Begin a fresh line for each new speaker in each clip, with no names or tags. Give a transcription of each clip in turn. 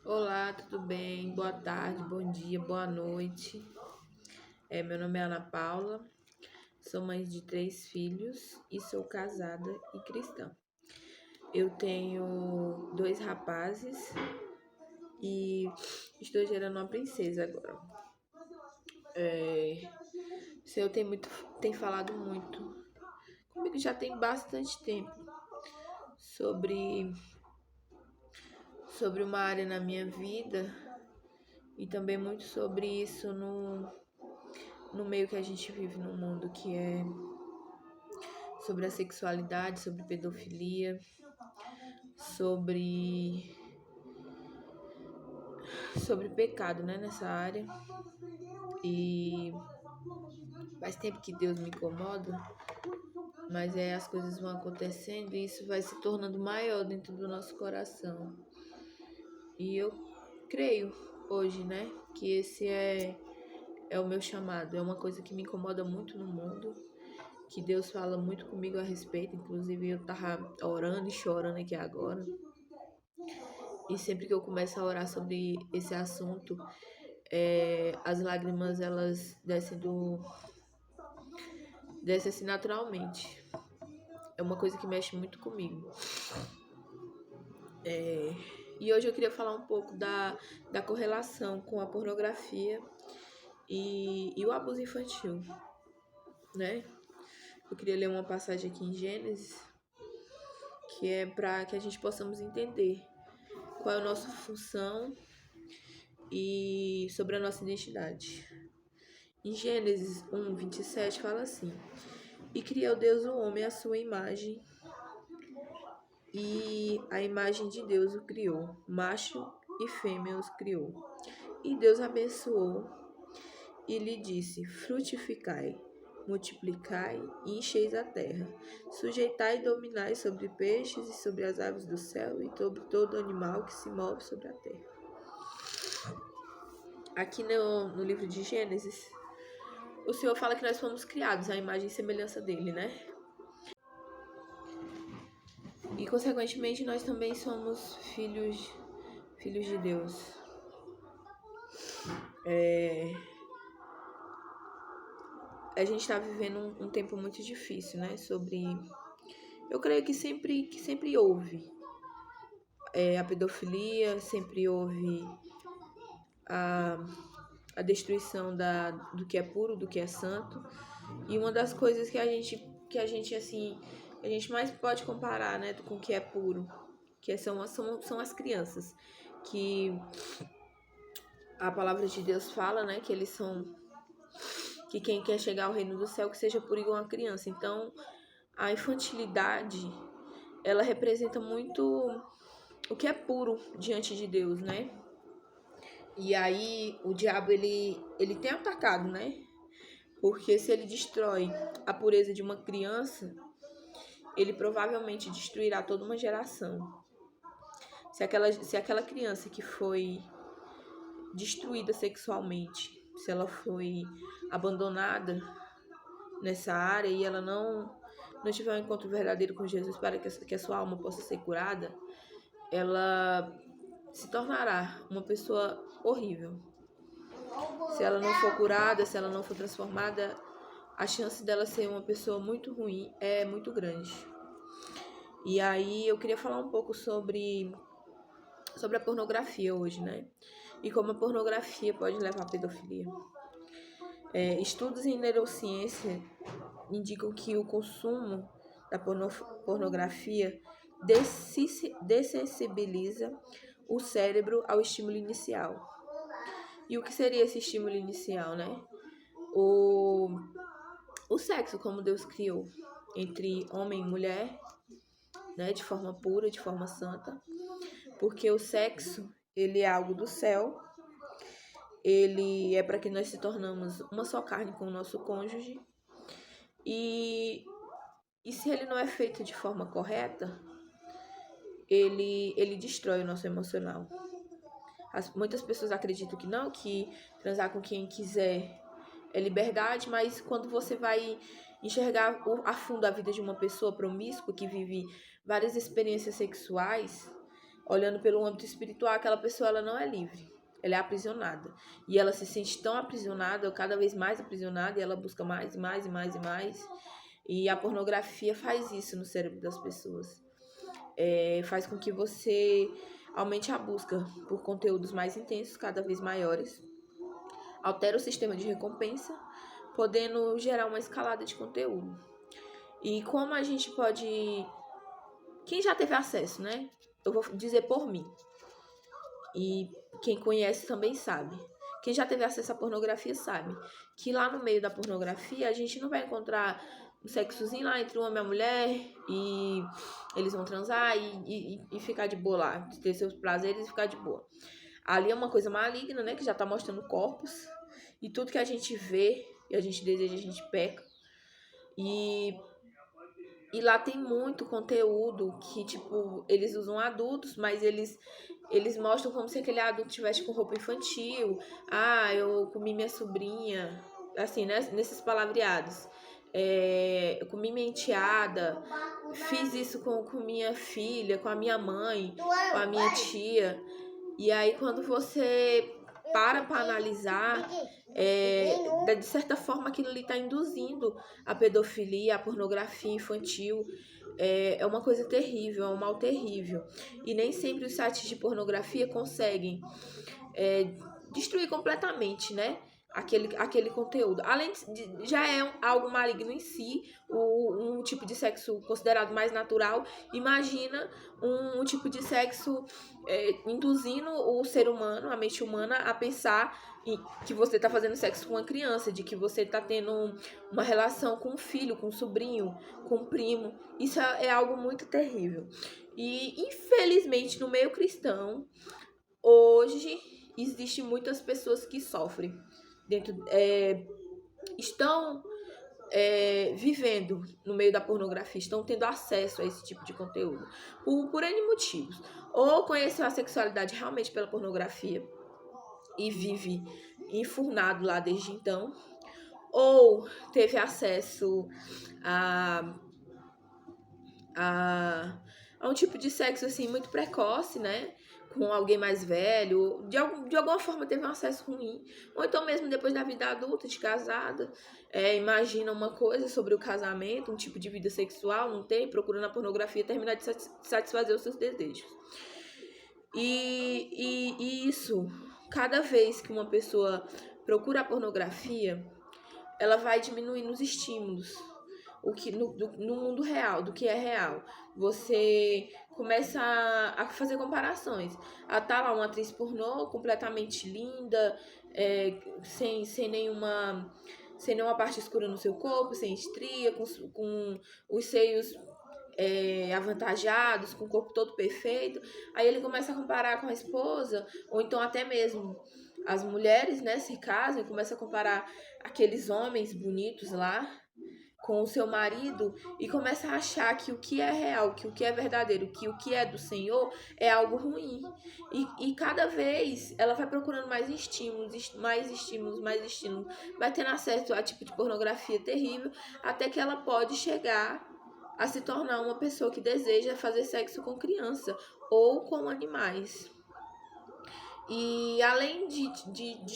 Olá, tudo bem? Boa tarde, bom dia, boa noite. Meu nome é Ana Paula, sou mãe de 3 filhos e sou casada e cristã. Eu tenho 2 rapazes e estou gerando uma princesa agora. O Senhor tem falado muito comigo já tem bastante tempo sobre, sobre uma área na minha vida e também muito sobre isso no meio que a gente vive no mundo, que é sobre a sexualidade, sobre pedofilia, sobre sobre pecado, né, nessa área. E faz tempo que Deus me incomoda, mas as coisas vão acontecendo e isso vai se tornando maior dentro do nosso coração. E eu creio hoje, né, que esse é o meu chamado, é uma coisa que me incomoda muito no mundo, que Deus fala muito comigo a respeito. Inclusive eu tava orando e chorando aqui agora. E sempre que eu começo a orar sobre esse assunto, as lágrimas elas descem assim naturalmente. É uma coisa que mexe muito comigo. E hoje eu queria falar um pouco da correlação com a pornografia e o abuso infantil, né? Eu queria ler uma passagem aqui em Gênesis, que é para que a gente possamos entender qual é a nossa função e sobre a nossa identidade. Em Gênesis 1:27 fala assim: E criou Deus o homem à sua imagem, e a imagem de Deus o criou, macho e fêmea os criou. E Deus abençoou e lhe disse: Frutificai, multiplicai e encheis a terra, sujeitai e dominai sobre peixes e sobre as aves do céu e sobre todo animal que se move sobre a terra. Aqui no livro de Gênesis, o Senhor fala que nós fomos criados à imagem e semelhança dele, né? E consequentemente nós também somos filhos de Deus. A gente está vivendo um tempo muito difícil, né? Eu creio que sempre houve a pedofilia, sempre houve a destruição do que é puro, do que é santo. E uma das coisas que a gente mais pode comparar, né, com o que é puro, que são as crianças, que a palavra de Deus fala, né, que quem quer chegar ao reino do céu que seja puro igual uma criança. Então, a infantilidade, ela representa muito o que é puro diante de Deus, né? E aí o diabo ele tem atacado, né? Porque se ele destrói a pureza de uma criança, ele provavelmente destruirá toda uma geração. Se aquela criança que foi destruída sexualmente, se ela foi abandonada nessa área e ela não tiver um encontro verdadeiro com Jesus para que a sua alma possa ser curada, ela se tornará uma pessoa horrível. Se ela não for curada, se ela não for transformada, a chance dela ser uma pessoa muito ruim é muito grande. E aí eu queria falar um pouco sobre a pornografia hoje, né? E como a pornografia pode levar à pedofilia. Estudos em neurociência indicam que o consumo da pornografia dessensibiliza o cérebro ao estímulo inicial. E o que seria esse estímulo inicial, né? O sexo, como Deus criou, entre homem e mulher, né? De forma pura, de forma santa. Porque o sexo, ele é algo do céu. Ele é para que nós se tornamos uma só carne com o nosso cônjuge. E se ele não é feito de forma correta, ele destrói o nosso emocional. Muitas pessoas acreditam que não, que transar com quem quiser é liberdade, mas quando você vai enxergar a fundo a vida de uma pessoa promíscua que vive várias experiências sexuais, olhando pelo âmbito espiritual, aquela pessoa ela não é livre. Ela é aprisionada. E ela se sente tão aprisionada, cada vez mais aprisionada, e ela busca mais e mais e mais e mais. E a pornografia faz isso no cérebro das pessoas. Faz com que você aumente a busca por conteúdos mais intensos, cada vez maiores. Altera o sistema de recompensa, podendo gerar uma escalada de conteúdo. E como a gente pode... Quem já teve acesso, né? Eu vou dizer por mim. E quem conhece também sabe. Quem já teve acesso à pornografia sabe que lá no meio da pornografia a gente não vai encontrar um sexozinho lá entre o homem e a mulher e eles vão transar e ficar de boa lá, ter seus prazeres e ficar de boa. Ali é uma coisa maligna, né, que já tá mostrando corpos e tudo que a gente vê e a gente deseja, a gente peca. E lá tem muito conteúdo que, tipo, eles usam adultos, mas eles mostram como se aquele adulto estivesse com roupa infantil. Ah, eu comi minha sobrinha, assim, né? Nesses palavreados. Eu comi minha enteada, fiz isso com minha filha, com a minha mãe, com a minha tia. E aí, quando você para analisar, de certa forma aquilo ali está induzindo a pedofilia, a pornografia infantil. É uma coisa terrível, é um mal terrível. E nem sempre os sites de pornografia conseguem destruir completamente, né? Aquele conteúdo. Além de já é algo maligno em si, um tipo de sexo considerado mais natural. Imagina um tipo de sexo induzindo o ser humano, a mente humana, a pensar que você está fazendo sexo com uma criança, de que você está tendo uma relação com um filho, com um sobrinho, com um primo. Isso é algo muito terrível. E, infelizmente, no meio cristão, hoje existem muitas pessoas que sofrem estão vivendo no meio da pornografia, estão tendo acesso a esse tipo de conteúdo por N motivos. Ou conheceu a sexualidade realmente pela pornografia e vive enfurnado lá desde então, ou teve acesso a um tipo de sexo assim muito precoce, né? Com alguém mais velho, de alguma forma teve um acesso ruim, ou então mesmo depois da vida adulta, de casada, imagina uma coisa sobre o casamento, um tipo de vida sexual, não tem, procura na pornografia terminar de satisfazer os seus desejos. E isso, cada vez que uma pessoa procura a pornografia, ela vai diminuindo os estímulos no mundo real, do que é real. Você começa a fazer comparações. Tá lá uma atriz pornô completamente linda, sem nenhuma parte escura no seu corpo, sem estria, com os seios avantajados, com o corpo todo perfeito. Aí ele começa a comparar com a esposa, ou então até mesmo as mulheres, né, se casam e começa a comparar aqueles homens bonitos lá com o seu marido e começa a achar que o que é real, que o que é verdadeiro, que o que é do Senhor é algo ruim. E cada vez ela vai procurando mais estímulos, mais estímulos, mais estímulos, vai tendo acesso a tipo de pornografia terrível, até que ela pode chegar a se tornar uma pessoa que deseja fazer sexo com criança ou com animais. E além de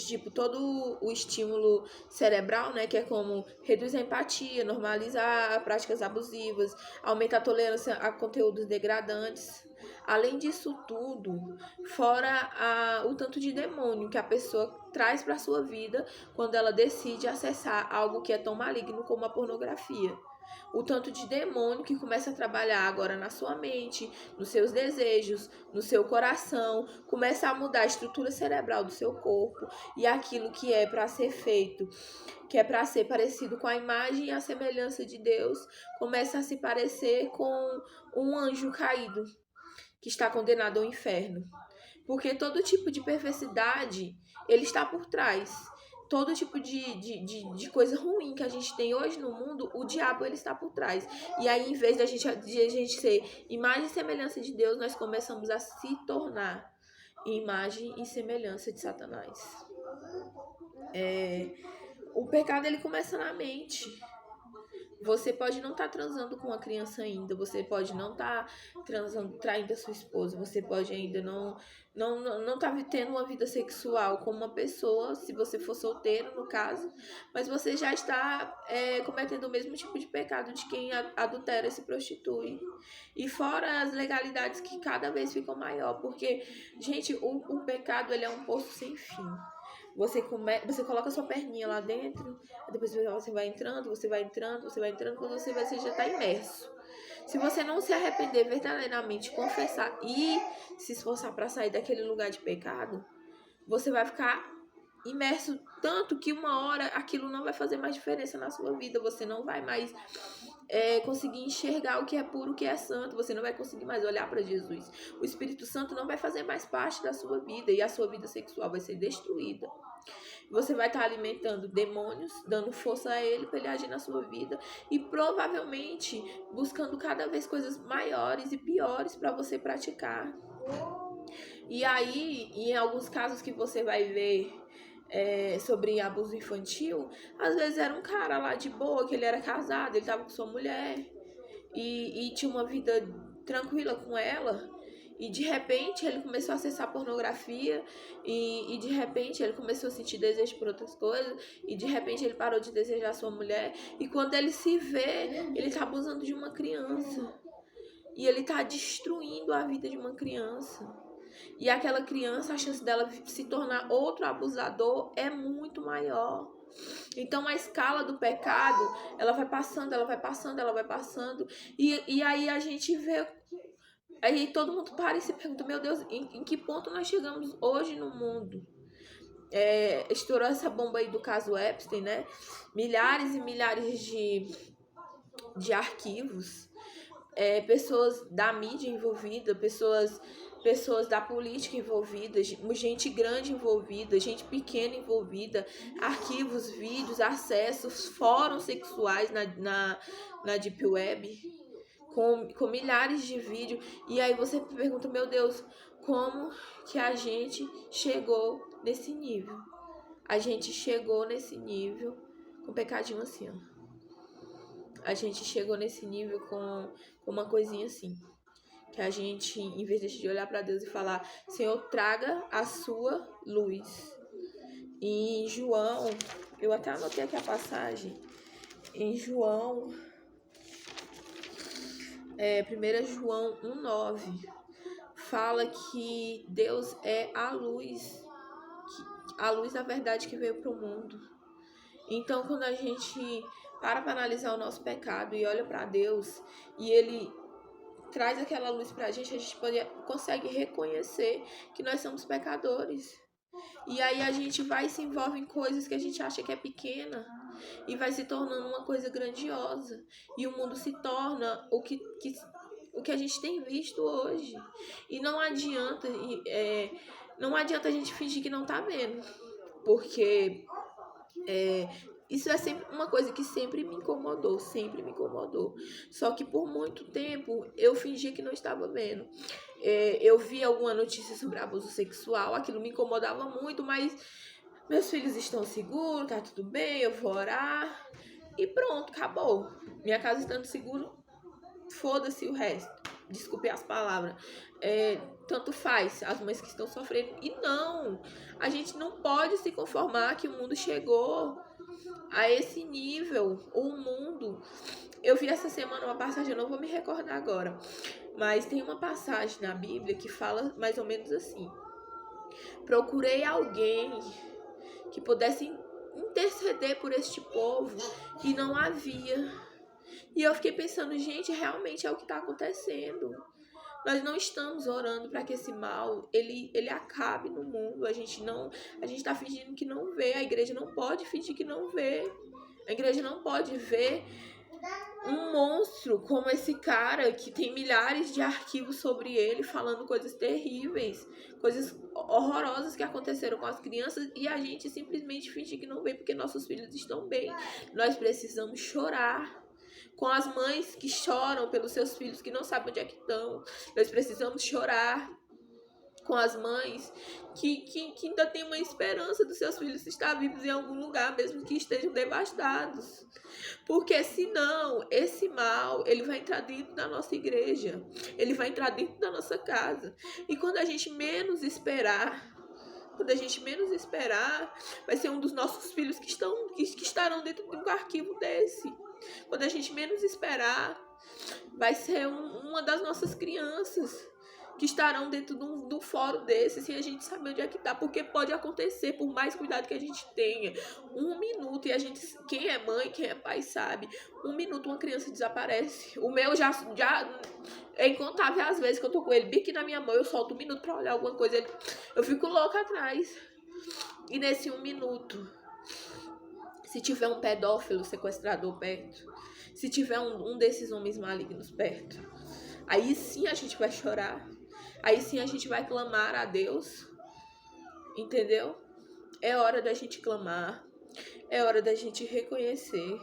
tipo, todo o estímulo cerebral, né, que é como reduz a empatia, normalizar práticas abusivas, aumentar a tolerância a conteúdos degradantes. Além disso tudo, fora o tanto de demônio que a pessoa traz para sua vida quando ela decide acessar algo que é tão maligno como a pornografia. O tanto de demônio que começa a trabalhar agora na sua mente, nos seus desejos, no seu coração, começa a mudar a estrutura cerebral do seu corpo e aquilo que é para ser feito, que é para ser parecido com a imagem e a semelhança de Deus, começa a se parecer com um anjo caído que está condenado ao inferno. Porque todo tipo de perversidade, ele está por trás. Todo tipo de coisa ruim que a gente tem hoje no mundo, o diabo ele está por trás. E aí, em vez de a gente ser imagem e semelhança de Deus, nós começamos a se tornar imagem e semelhança de Satanás. O pecado ele começa na mente. Você pode não estar transando com a criança ainda, você pode não estar traindo a sua esposa, você pode ainda não tá tendo uma vida sexual com uma pessoa, se você for solteiro, no caso, mas você já está cometendo o mesmo tipo de pecado de quem adultera e se prostitui. E fora as legalidades que cada vez ficam maior, porque, gente, o pecado, ele é um poço sem fim. Você coloca sua perninha lá dentro, depois você vai entrando, quando você vai, você já está imerso. Se você não se arrepender verdadeiramente, confessar e se esforçar para sair daquele lugar de pecado, você vai ficar imerso tanto que uma hora aquilo não vai fazer mais diferença na sua vida. Você não vai mais conseguir enxergar o que é puro, o que é santo. Você não vai conseguir mais olhar para Jesus. O Espírito Santo não vai fazer mais parte da sua vida e a sua vida sexual vai ser destruída. Você vai estar alimentando demônios, dando força a ele para ele agir na sua vida e provavelmente buscando cada vez coisas maiores e piores para você praticar. E aí, em alguns casos que você vai ver sobre abuso infantil, às vezes era um cara lá de boa, que ele era casado, ele estava com sua mulher e tinha uma vida tranquila com ela. E de repente ele começou a acessar pornografia e de repente ele começou a sentir desejo por outras coisas e de repente ele parou de desejar sua mulher e quando ele se vê, ele tá abusando de uma criança e ele tá destruindo a vida de uma criança. E aquela criança, a chance dela se tornar outro abusador é muito maior. Então a escala do pecado, ela vai passando. E aí a gente vê. Aí todo mundo para e se pergunta, meu Deus, em que ponto nós chegamos hoje no mundo? Estourou essa bomba aí do caso Epstein, né? Milhares e milhares de arquivos, pessoas da mídia envolvida, pessoas da política envolvida, gente grande envolvida, gente pequena envolvida, arquivos, vídeos, acessos, fóruns sexuais na Deep Web, com milhares de vídeos. E aí você pergunta, meu Deus, como que a gente chegou nesse nível? A gente chegou nesse nível com pecadinho assim, ó. A gente chegou nesse nível com uma coisinha assim. Que a gente, em vez de olhar para Deus e falar, Senhor, traga a sua luz. E em João, eu até anotei aqui a passagem. Em João, 1 João 1,9, fala que Deus é a luz da verdade que veio para o mundo. Então, quando a gente para analisar o nosso pecado e olha para Deus e Ele traz aquela luz pra gente consegue reconhecer que nós somos pecadores. E aí a gente vai e se envolve em coisas que a gente acha que é pequena e vai se tornando uma coisa grandiosa. E o mundo se torna o que a gente tem visto hoje. E não adianta a gente fingir que não tá vendo. Porque isso é sempre uma coisa que sempre me incomodou. Só que por muito tempo eu fingi que não estava vendo. Eu vi alguma notícia sobre abuso sexual, aquilo me incomodava muito, mas meus filhos estão seguros, tá tudo bem, eu vou orar e pronto, acabou. Minha casa estando segura, foda-se o resto. Desculpe as palavras. Tanto faz as mães que estão sofrendo. E não, a gente não pode se conformar que o mundo chegou a esse nível. O mundo... Eu vi essa semana uma passagem, eu não vou me recordar agora, mas tem uma passagem na Bíblia que fala mais ou menos assim: procurei alguém que pudesse interceder por este povo e não havia. E eu fiquei pensando, gente, realmente é o que está acontecendo. Nós não estamos orando para que esse mal ele acabe no mundo. A gente está fingindo que não vê. A igreja não pode fingir que não vê. A igreja não pode ver um monstro como esse cara que tem milhares de arquivos sobre ele falando coisas terríveis, coisas horrorosas que aconteceram com as crianças e a gente simplesmente fingir que não vê porque nossos filhos estão bem. Nós precisamos chorar com as mães que choram pelos seus filhos que não sabem onde é que estão. Nós precisamos chorar com as mães que ainda tem uma esperança dos seus filhos estar vivos em algum lugar, mesmo que estejam devastados. Porque senão, esse mal, ele vai entrar dentro da nossa igreja, ele vai entrar dentro da nossa casa. E quando a gente menos esperar, vai ser um dos nossos filhos que estarão dentro de um arquivo desse. Quando a gente menos esperar, vai ser uma das nossas crianças que estarão dentro de um fórum desse, sem a gente saber onde é que tá, porque pode acontecer, por mais cuidado que a gente tenha, 1 minuto, e a gente, quem é mãe, quem é pai sabe, 1 minuto uma criança desaparece. O meu já é incontável às vezes que eu tô com ele bem aqui na minha mão, eu solto 1 minuto pra olhar alguma coisa, eu fico louca atrás. E nesse 1 minuto, se tiver um pedófilo, sequestrador perto, se tiver um desses homens malignos perto, aí sim a gente vai chorar. Aí sim a gente vai clamar a Deus, entendeu? É hora da gente clamar, é hora da gente reconhecer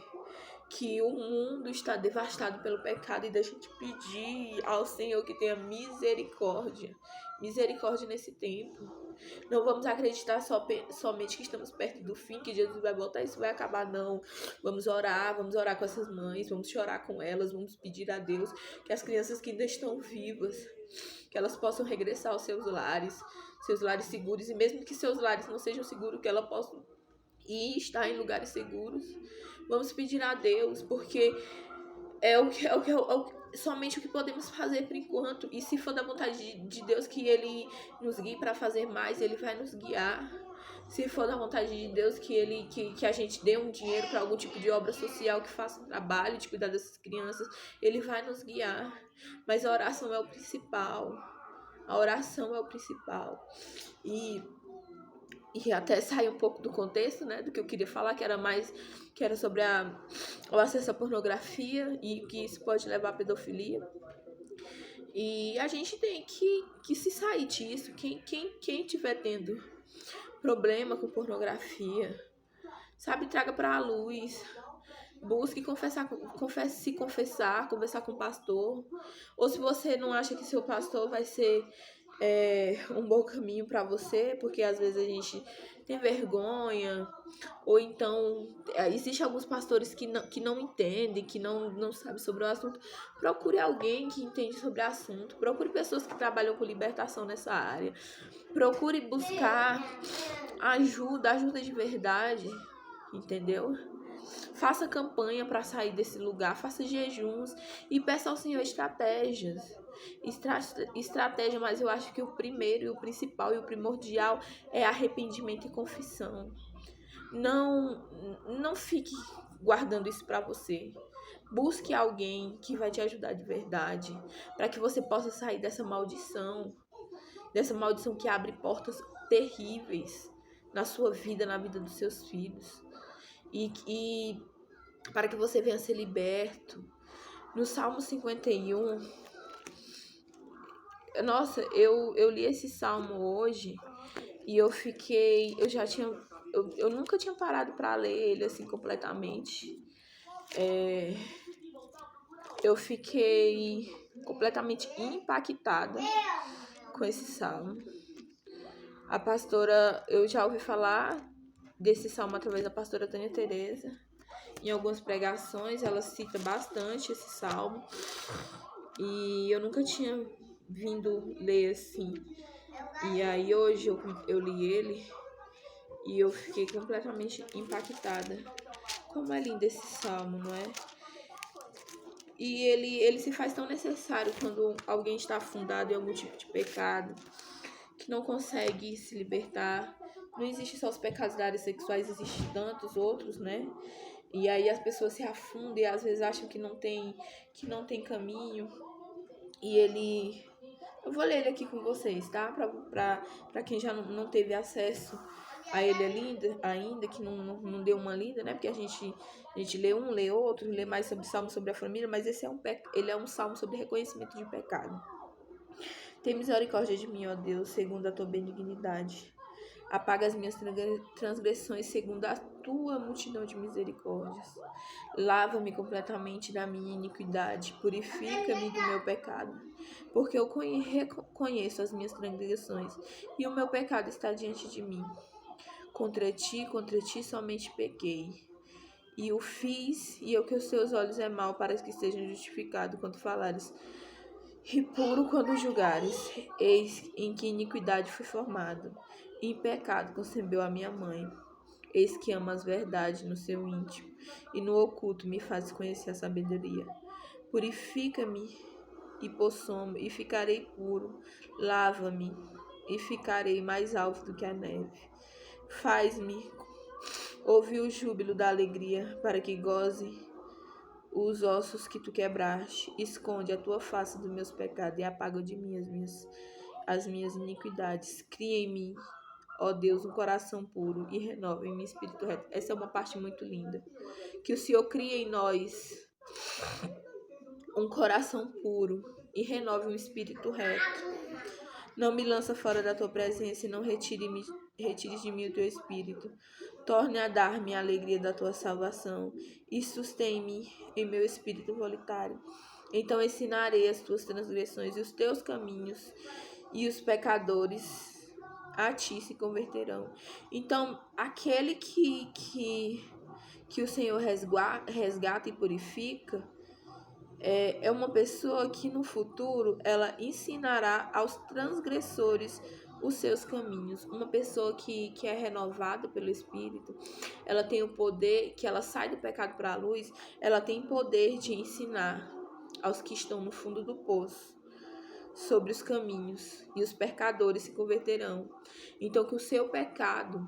que o mundo está devastado pelo pecado e da gente pedir ao Senhor que tenha misericórdia nesse tempo. Não vamos acreditar somente que estamos perto do fim, que Jesus vai voltar e isso vai acabar, não. Vamos orar com essas mães, vamos chorar com elas, vamos pedir a Deus que as crianças que ainda estão vivas, que elas possam regressar aos seus lares seguros, e mesmo que seus lares não sejam seguros, que elas possam ir estar em lugares seguros. Vamos pedir a Deus, porque somente o que podemos fazer por enquanto. E se for da vontade de Deus que Ele nos guie para fazer mais, Ele vai nos guiar. Se for da vontade de Deus que a gente dê um dinheiro para algum tipo de obra social, que faça um trabalho de cuidar dessas crianças, Ele vai nos guiar. Mas a oração é o principal. E até sair um pouco do contexto, né, do que eu queria falar, que era sobre o acesso à pornografia e que isso pode levar à pedofilia. E a gente tem que se sair disso. Quem tiver tendo problema com pornografia, sabe, traga para a luz. Busque se confessar, conversar com o pastor. Ou se você não acha que seu pastor vai ser um bom caminho para você, porque às vezes a gente tem vergonha, ou então existem alguns pastores que não entendem, que não sabem sobre o assunto. Procure alguém que entende sobre o assunto, procure pessoas que trabalham com libertação nessa área, procure buscar ajuda de verdade, entendeu? Faça campanha para sair desse lugar, faça jejuns e peça ao Senhor estratégias, mas eu acho que o primeiro e o principal e o primordial é arrependimento e confissão. Não fique guardando isso para você. Busque alguém que vai te ajudar de verdade, para que você possa sair dessa maldição que abre portas terríveis na sua vida, na vida dos seus filhos. E para que você venha ser liberto. No Salmo 51, nossa, eu li esse salmo hoje e eu nunca tinha parado para ler ele assim completamente. Eu fiquei completamente impactada com esse salmo. A pastora, eu já ouvi falar desse salmo através da pastora Tânia Teresa. Em algumas pregações ela cita bastante esse salmo e eu nunca tinha vindo ler assim. E aí hoje eu li ele e eu fiquei completamente impactada. Como é lindo esse salmo, não é? E ele se faz tão necessário quando alguém está afundado em algum tipo de pecado, que não consegue se libertar. Não existe só os pecados da área sexuais, existem tantos outros, né? E aí as pessoas se afundam e às vezes acham que não tem caminho. E eu vou ler ele aqui com vocês, tá? Pra quem já não teve acesso a ele ainda, que não deu uma lida, né? Porque a gente lê um, lê outro, lê mais sobre salmo sobre a família, mas ele é um salmo sobre reconhecimento de pecado. Tem misericórdia de mim, ó Deus, segundo a tua benignidade. Apaga as minhas transgressões segundo a tua multidão de misericórdias. Lava-me completamente da minha iniquidade, purifica-me do meu pecado. porque eu reconheço as minhas transgressões, e o meu pecado está diante de mim. Contra ti somente pequei, e o fiz, e o que os teus olhos é mal, para que sejam justificado quando falares, e puro quando julgares. Eis em que iniquidade fui formado, e em pecado concebeu a minha mãe. Eis que amas verdade no seu íntimo, e no oculto me fazes conhecer a sabedoria. Purifica-me e possome, e ficarei puro. Lava-me, e ficarei mais alvo do que a neve. Faz-me ouvir o júbilo da alegria, para que goze os ossos que tu quebraste. Esconde a tua face dos meus pecados, e apaga de mim as minhas iniquidades. Cria em mim, ó Deus, um coração puro, e renova em mim espírito reto. Essa é uma parte muito linda. Que o Senhor crie em nós um coração puro e renove um espírito reto. Não me lança fora da tua presença e não retires de mim o teu espírito. Torne a dar-me a alegria da tua salvação e sustém-me em meu espírito voluntário. Então ensinarei as tuas transgressões e os teus caminhos, e os pecadores a ti se converterão. Então, aquele que o Senhor resgata e purifica, é uma pessoa que no futuro ela ensinará aos transgressores os seus caminhos. Uma pessoa que é renovada pelo Espírito, ela tem o poder, que ela sai do pecado para a luz, ela tem poder de ensinar aos que estão no fundo do poço sobre os caminhos, e os pecadores se converterão. Então, que o seu pecado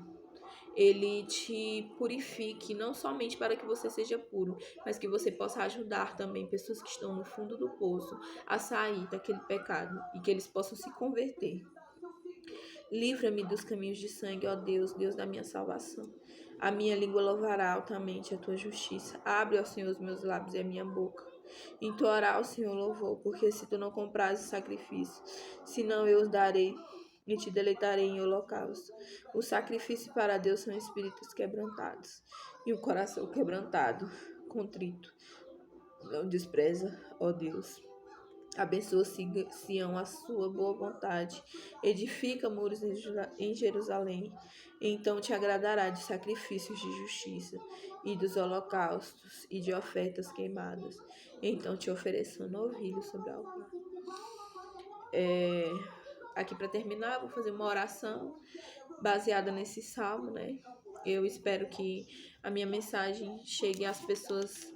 ele te purifique, não somente para que você seja puro, mas que você possa ajudar também pessoas que estão no fundo do poço a sair daquele pecado e que eles possam se converter. Livra-me dos caminhos de sangue, ó Deus, Deus da minha salvação. A minha língua louvará altamente a tua justiça. Abre, ó Senhor, os meus lábios e a minha boca. Entoará ao Senhor louvor, porque se tu não comprases sacrifício, senão eu os darei e te deleitarei em holocausto. O sacrifício para Deus são espíritos quebrantados, e o coração quebrantado, contrito, não despreza, ó Deus. Abençoa Sião a sua boa vontade, edifica muros em Jerusalém. Então te agradará de sacrifícios de justiça, e dos holocaustos, e de ofertas queimadas. Então te ofereço novilho sobre o altar. Aqui para terminar, vou fazer uma oração baseada nesse salmo, né? Eu espero que a minha mensagem chegue às pessoas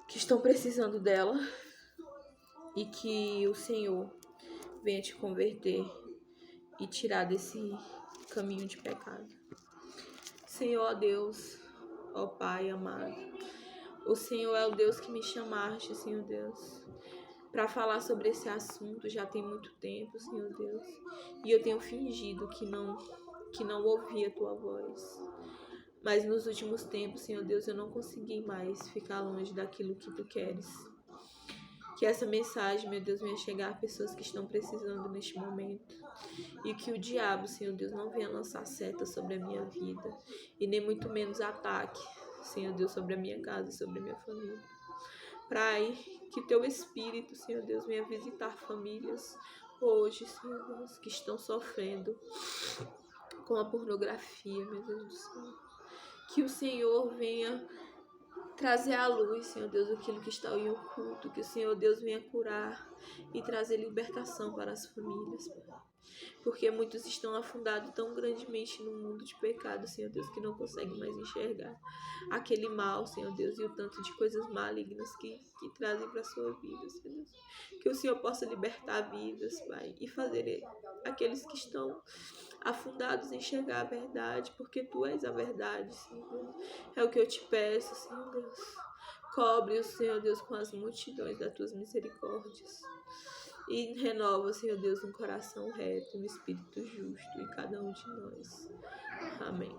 que estão precisando dela, e que o Senhor venha te converter e tirar desse caminho de pecado. Senhor, ó Deus, ó Pai amado, o Senhor é o Deus que me chamaste, Senhor Deus, para falar sobre esse assunto já tem muito tempo, Senhor Deus, e eu tenho fingido que não ouvi a tua voz. Mas nos últimos tempos, Senhor Deus, eu não consegui mais ficar longe daquilo que tu queres. Que essa mensagem, meu Deus, venha chegar a pessoas que estão precisando neste momento. E que o diabo, Senhor Deus, não venha lançar seta sobre a minha vida. E nem muito menos ataque, Senhor Deus, sobre a minha casa e sobre a minha família. Pai, que teu Espírito, Senhor Deus, venha visitar famílias hoje, Senhor Deus, que estão sofrendo com a pornografia, meu Deus do céu. Que o Senhor venha trazer à luz, Senhor Deus, aquilo que está em oculto, que o Senhor Deus venha curar e trazer libertação para as famílias, Pai. Porque muitos estão afundados tão grandemente no mundo de pecado, Senhor Deus, que não conseguem mais enxergar aquele mal, Senhor Deus, e o tanto de coisas malignas que trazem para a sua vida, Senhor Deus. Que o Senhor possa libertar vidas, Pai, e fazer aqueles que estão afundados em enxergar a verdade, porque Tu és a verdade, Senhor Deus. É o que eu te peço, Senhor Deus. Cobre o Senhor Deus com as multidões das Tuas misericórdias. E renova, Senhor Deus, um coração reto, um espírito justo em cada um de nós. Amém.